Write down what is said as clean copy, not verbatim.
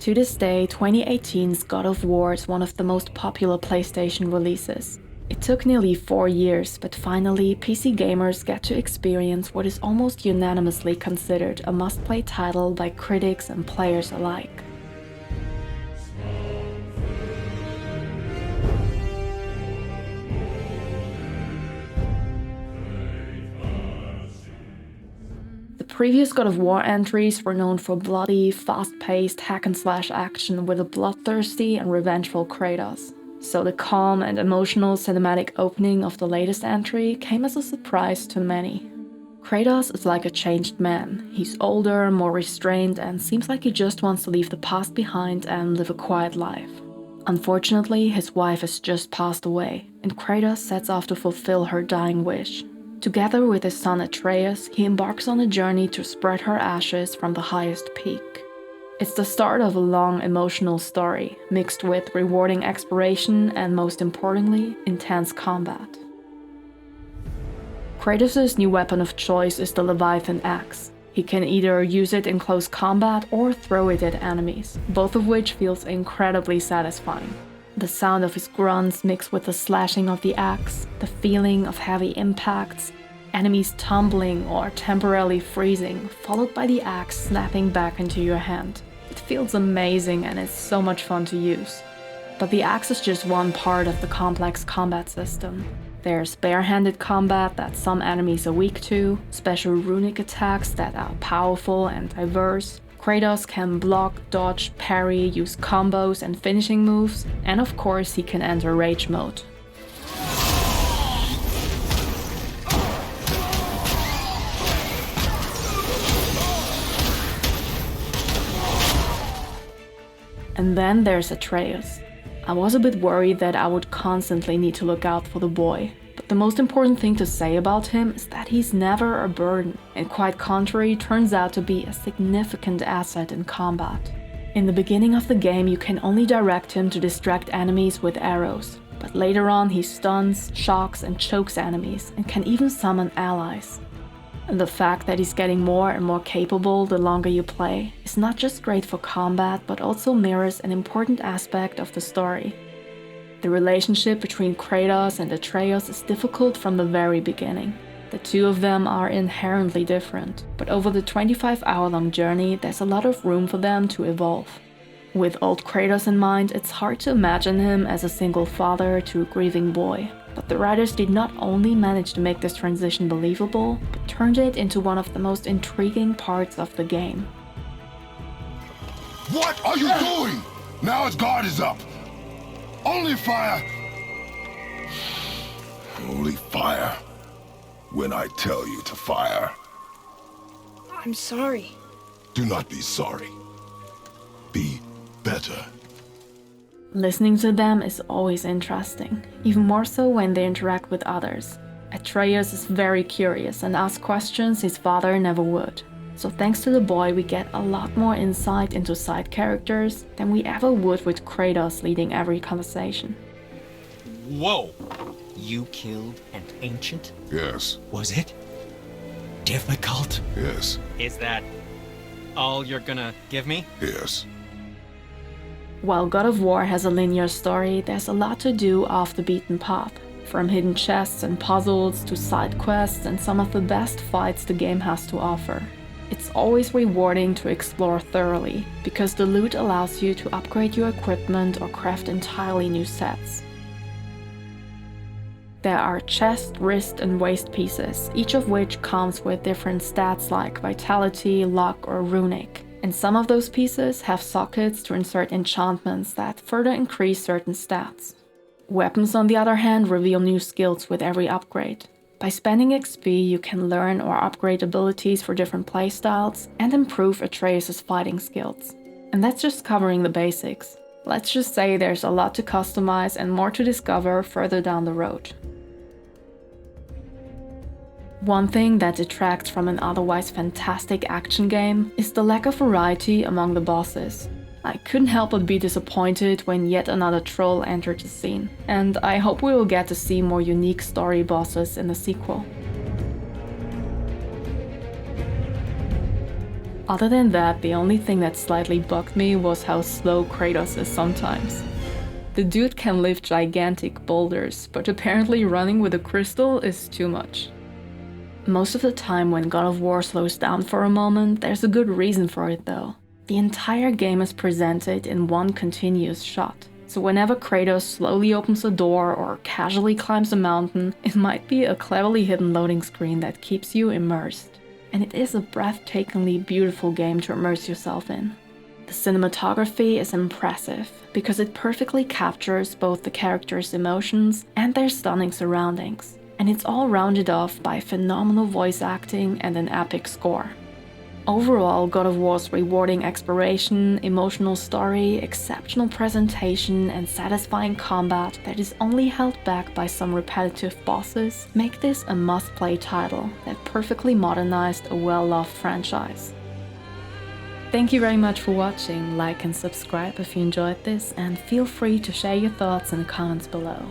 To this day, 2018's God of War is one of the most popular PlayStation releases. It took nearly 4 years, but finally, PC gamers get to experience what is almost unanimously considered a must-play title by critics and players alike. The previous God of War entries were known for bloody, fast-paced hack-and-slash action with a bloodthirsty and revengeful Kratos. So the calm and emotional cinematic opening of the latest entry came as a surprise to many. Kratos is like a changed man. He's older, more restrained, and seems like he just wants to leave the past behind and live a quiet life. Unfortunately, his wife has just passed away, and Kratos sets off to fulfill her dying wish. Together with his son Atreus, he embarks on a journey to spread her ashes from the highest peak. It's the start of a long, emotional story, mixed with rewarding exploration and, most importantly, intense combat. Kratos' new weapon of choice is the Leviathan Axe. He can either use it in close combat or throw it at enemies, both of which feels incredibly satisfying. The sound of his grunts mixed with the slashing of the axe, the feeling of heavy impacts, enemies tumbling or temporarily freezing, followed by the axe snapping back into your hand. It feels amazing and it's so much fun to use. But the axe is just one part of the complex combat system. There's barehanded combat that some enemies are weak to, special runic attacks that are powerful and diverse. Kratos can block, dodge, parry, use combos and finishing moves, and of course he can enter rage mode. And then there's Atreus. I was a bit worried that I would constantly need to look out for the boy. But the most important thing to say about him is that he's never a burden, and quite contrary, turns out to be a significant asset in combat. In the beginning of the game, you can only direct him to distract enemies with arrows, but later on he stuns, shocks and chokes enemies, and can even summon allies. And the fact that he's getting more and more capable the longer you play is not just great for combat, but also mirrors an important aspect of the story. The relationship between Kratos and Atreus is difficult from the very beginning. The two of them are inherently different, but over the 25-hour-long journey, there's a lot of room for them to evolve. With old Kratos in mind, it's hard to imagine him as a single father to a grieving boy. But the writers did not only manage to make this transition believable, but turned it into one of the most intriguing parts of the game. What are you doing? Now his guard is up. Only fire. Only fire. When I tell you to fire. I'm sorry. Do not be sorry. Be better. Listening to them is always interesting, even more so when they interact with others. Atreus is very curious and asks questions his father never would. So thanks to the boy, we get a lot more insight into side characters than we ever would with Kratos leading every conversation. Whoa! You killed an ancient? Yes. Was it difficult? Yes. Is that all you're gonna give me? Yes. While God of War has a linear story, there's a lot to do off the beaten path. From hidden chests and puzzles to side quests and some of the best fights the game has to offer. It's always rewarding to explore thoroughly, because the loot allows you to upgrade your equipment or craft entirely new sets. There are chest, wrist and waist pieces, each of which comes with different stats like vitality, luck or runic. And some of those pieces have sockets to insert enchantments that further increase certain stats. Weapons, on the other hand, reveal new skills with every upgrade. By spending XP, you can learn or upgrade abilities for different playstyles and improve Atreus' fighting skills. And that's just covering the basics. Let's just say there's a lot to customize and more to discover further down the road. One thing that detracts from an otherwise fantastic action game is the lack of variety among the bosses. I couldn't help but be disappointed when yet another troll entered the scene, and I hope we will get to see more unique story bosses in the sequel. Other than that, the only thing that slightly bugged me was how slow Kratos is sometimes. The dude can lift gigantic boulders, but apparently running with a crystal is too much. Most of the time when God of War slows down for a moment, there's a good reason for it though. The entire game is presented in one continuous shot. So whenever Kratos slowly opens a door or casually climbs a mountain, it might be a cleverly hidden loading screen that keeps you immersed. And it is a breathtakingly beautiful game to immerse yourself in. The cinematography is impressive because it perfectly captures both the characters' emotions and their stunning surroundings. And it's all rounded off by phenomenal voice acting and an epic score. Overall, God of War's rewarding exploration, emotional story, exceptional presentation, and satisfying combat that is only held back by some repetitive bosses make this a must-play title that perfectly modernized a well-loved franchise. Thank you very much for watching. Like and subscribe if you enjoyed this, and feel free to share your thoughts in the comments below.